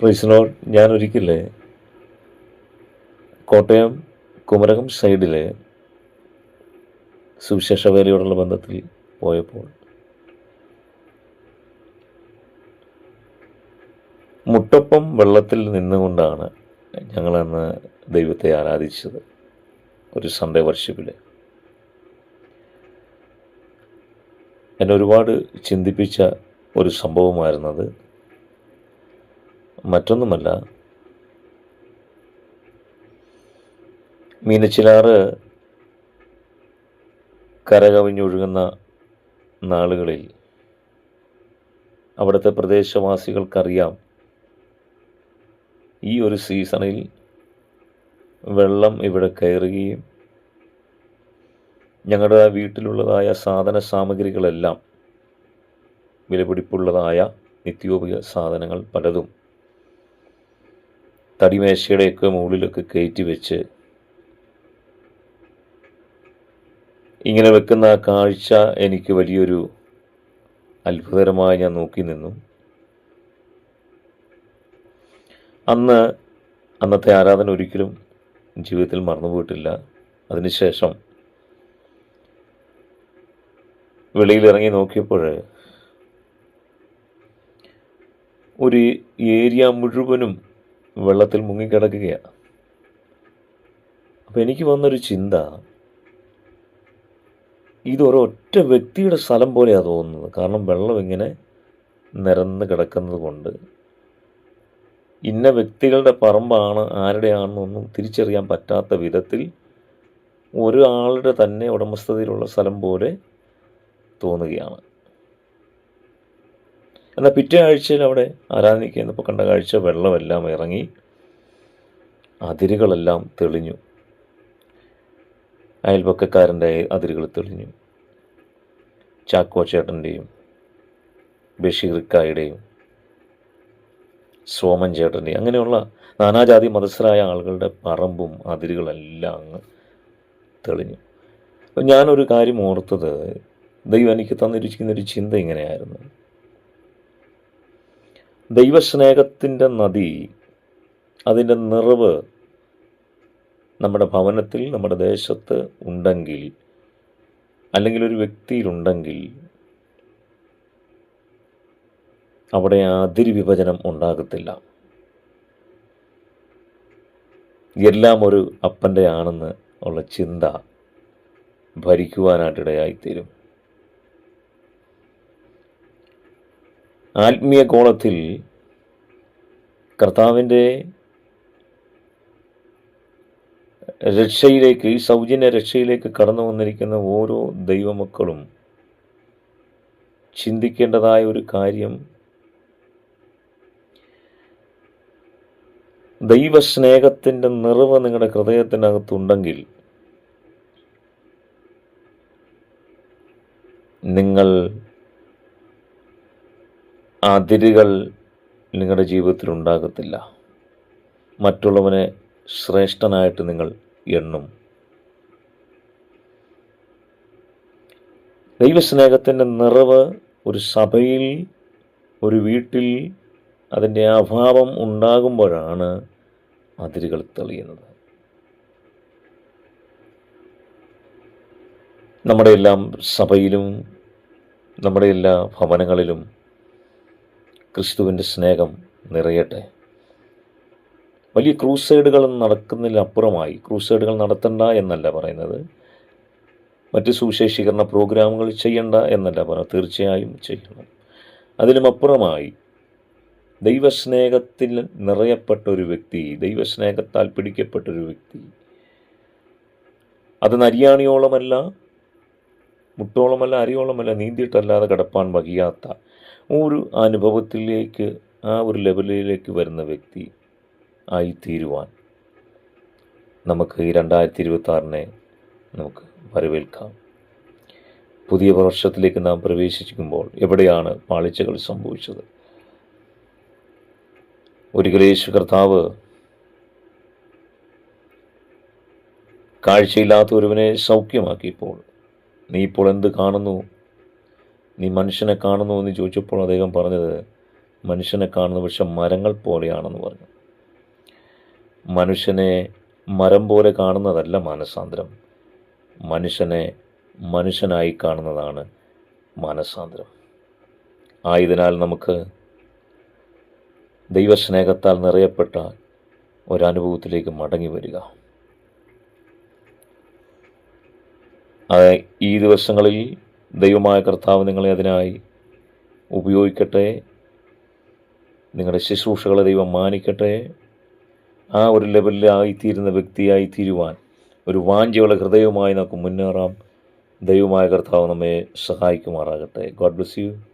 Price Lord. ഞാനൊരിക്കലേ കോട്ടയം കുമരകം സൈഡിലെ സുവിശേഷ വേലയോടുള്ള ബന്ധത്തിൽ പോയപ്പോൾ മുട്ടപ്പം വെള്ളത്തിൽ നിന്നുകൊണ്ടാണ് ഞങ്ങളന്ന് ദൈവത്തെ ആരാധിച്ചത്. ഒരു സൺഡേ വർഷിപ്പിൽ എന്നെ ഒരുപാട് ചിന്തിപ്പിച്ച ഒരു സംഭവമായിരുന്നത്. മറ്റൊന്നുമല്ല, മീനച്ചിലാറ് കരകവിഞ്ഞൊഴുകുന്ന നാളുകളിൽ അവിടുത്തെ പ്രദേശവാസികൾക്കറിയാം, ഈ ഒരു സീസണിൽ വെള്ളം ഇവിടെ കയറുകയും ഞങ്ങളുടെ വീട്ടിലുള്ളതായ സാധന സാമഗ്രികളെല്ലാം, വിലപിടിപ്പുള്ളതായ നിത്യോപയോഗ സാധനങ്ങൾ പലതും തടിമേശയുടെയൊക്കെ മുകളിലൊക്കെ കയറ്റി വെച്ച് ഇങ്ങനെ വെക്കുന്ന ആ കാഴ്ച എനിക്ക് വലിയൊരു അത്ഭുതകരമായി ഞാൻ നോക്കി നിന്നു. അന്നത്തെ ആരാധന ഒരിക്കലും ജീവിതത്തിൽ മറന്നുപോയിട്ടില്ല. അതിനുശേഷം വെളിയിലിറങ്ങി നോക്കിയപ്പോൾ ഒരു ഏരിയ മുഴുവനും വെള്ളത്തിൽ മുങ്ങിക്കിടക്കുകയാണ്. അപ്പം എനിക്ക് വന്നൊരു ചിന്ത, ഇതൊരൊറ്റ വ്യക്തിയുടെ സ്ഥലം പോലെയാണ് തോന്നുന്നത്. കാരണം വെള്ളം ഇങ്ങനെ നിരന്ന് കിടക്കുന്നത് കൊണ്ട് ഇന്ന വ്യക്തികളുടെ പറമ്പാണ് ആരുടെയാണെന്നൊന്നും തിരിച്ചറിയാൻ പറ്റാത്ത വിധത്തിൽ ഒരാളുടെ തന്നെ ഉടമസ്ഥതയിലുള്ള സ്ഥലം പോലെ തോന്നുകയാണ്. എന്നാൽ പിറ്റേ ആഴ്ചയിൽ അവിടെ ആരാധനിക്കുന്നപ്പോൾ കണ്ട കാഴ്ച, വെള്ളമെല്ലാം ഇറങ്ങി അതിരുകളെല്ലാം തെളിഞ്ഞു. അയൽപക്കക്കാരൻ്റെ അതിരുകൾ തെളിഞ്ഞു. ചാക്കോ ചേട്ടൻ്റെയും ബഷീർക്കായുടെയും സോമൻ ചേട്ടൻ്റെയും അങ്ങനെയുള്ള നാനാജാതി മതസ്ഥരായ ആളുകളുടെ പറമ്പും അതിരുകളെല്ലാം അങ്ങ് തെളിഞ്ഞു. അപ്പം ഞാനൊരു കാര്യം ഓർത്തത്, ദൈവം എനിക്ക് തന്നിരിക്കുന്നൊരു ചിന്ത ഇങ്ങനെയായിരുന്നു. ദൈവസ്നേഹത്തിൻ്റെ നദി, അതിൻ്റെ നിറവ് നമ്മുടെ ഭവനത്തിൽ, നമ്മുടെ ദേശത്ത് ഉണ്ടെങ്കിൽ, അല്ലെങ്കിൽ ഒരു വ്യക്തിയിലുണ്ടെങ്കിൽ, അവിടെ അതിര് വിഭജനം ഉണ്ടാകത്തില്ല. എല്ലാം ഒരു അപ്പൻ്റെ ആണെന്ന് ഉള്ള ചിന്ത ഭരിക്കുവാനായിട്ടിടയായിത്തീരും. ആത്മീയ കോളത്തിൽ കർത്താവിൻ്റെ രക്ഷയിലേക്ക്, ഈ സൗജന്യ രക്ഷയിലേക്ക് കടന്നു വന്നിരിക്കുന്ന ഓരോ ദൈവമക്കളും ചിന്തിക്കേണ്ടതായ ഒരു കാര്യം, ദൈവസ്നേഹത്തിൻ്റെ നിറവ് നിങ്ങളുടെ ഹൃദയത്തിനകത്തുണ്ടെങ്കിൽ നിങ്ങൾ അതിരുകൾ നിങ്ങളുടെ ജീവിതത്തിൽ ഉണ്ടാകത്തില്ല. മറ്റുള്ളവനെ ശ്രേഷ്ഠനായിട്ട് നിങ്ങൾ എണ്ണും. ദൈവസ്നേഹത്തിൻ്റെ നിറവ് ഒരു സഭയിൽ, ഒരു വീട്ടിൽ അതിൻ്റെ അഭാവം ഉണ്ടാകുമ്പോഴാണ് അതിരുകൾ തെളിയുന്നത്. നമ്മുടെ എല്ലാം സഭയിലും നമ്മുടെ എല്ലാ ഭവനങ്ങളിലും ക്രിസ്തുവിൻ്റെ സ്നേഹം നിറയട്ടെ. വലിയ ക്രൂസൈഡുകൾ നടക്കുന്നതിലപ്പുറമായി, ക്രൂസൈഡുകൾ നടത്തണ്ട എന്നല്ല പറയുന്നത്, മറ്റ് സുവിശേഷീകരണ പ്രോഗ്രാമുകൾ ചെയ്യണ്ട എന്നല്ല പറയുന്നത്, തീർച്ചയായും ചെയ്യണം. അതിലുമപ്പുറമായി ദൈവസ്നേഹത്തിൽ നിറയപ്പെട്ടൊരു വ്യക്തി, ദൈവസ്നേഹത്താൽ പിടിക്കപ്പെട്ടൊരു വ്യക്തി, അത് നരിയാണിയോളമല്ല, മുട്ടോളമല്ല, അരിയോളമല്ല, നീന്തിയിട്ടല്ലാതെ കിടപ്പാൻ വഹിയാത്ത ഒരു അനുഭവത്തിലേക്ക്, ആ ഒരു ലെവലിലേക്ക് വരുന്ന വ്യക്തി ആയിത്തീരുവാൻ നമുക്ക് ഈ 2026 നമുക്ക് വരവേൽക്കാം. പുതിയ വർഷത്തിലേക്ക് നാം പ്രവേശിക്കുമ്പോൾ എവിടെയാണ് പാളിച്ചകൾ സംഭവിച്ചത്? ഒരിക്കൽ യേശു കർത്താവ് കാഴ്ചയില്ലാത്ത ഒരുവനെ സൗഖ്യമാക്കിയപ്പോൾ, നീ ഇപ്പോൾ എന്ത് കാണുന്നു, നീ മനുഷ്യനെ കാണുന്നു എന്ന് ചോദിച്ചപ്പോൾ അദ്ദേഹം പറഞ്ഞത്, മനുഷ്യനെ കാണുന്ന പക്ഷെ മരങ്ങൾ പോലെയാണെന്ന് പറഞ്ഞു. മനുഷ്യനെ മരം പോലെ കാണുന്നതല്ല മാനസാന്തരം, മനുഷ്യനെ മനുഷ്യനായി കാണുന്നതാണ് മാനസാന്തരം. ആയതിനാൽ നമുക്ക് ദൈവസ്നേഹത്താൽ നിറയപ്പെട്ട ഒരനുഭവത്തിലേക്ക് മടങ്ങി വരിക. ഈ ദിവസങ്ങളിൽ ദൈവമായ കർത്താവ് നിങ്ങളെ അതിനായി ഉപയോഗിക്കട്ടെ. നിങ്ങളുടെ ശുശ്രൂഷകളെ ദൈവം മാനിക്കട്ടെ. ആ ഒരു ലെവലിലായിത്തീരുന്ന വ്യക്തിയായി തീരുവാൻ ഒരു വാഞ്ചയുള്ള ഹൃദയവുമായി നമുക്ക് മുന്നേറാം. ദൈവമായ കർത്താവ് നമ്മെ സഹായിക്കുമാറാകട്ടെ. God bless you.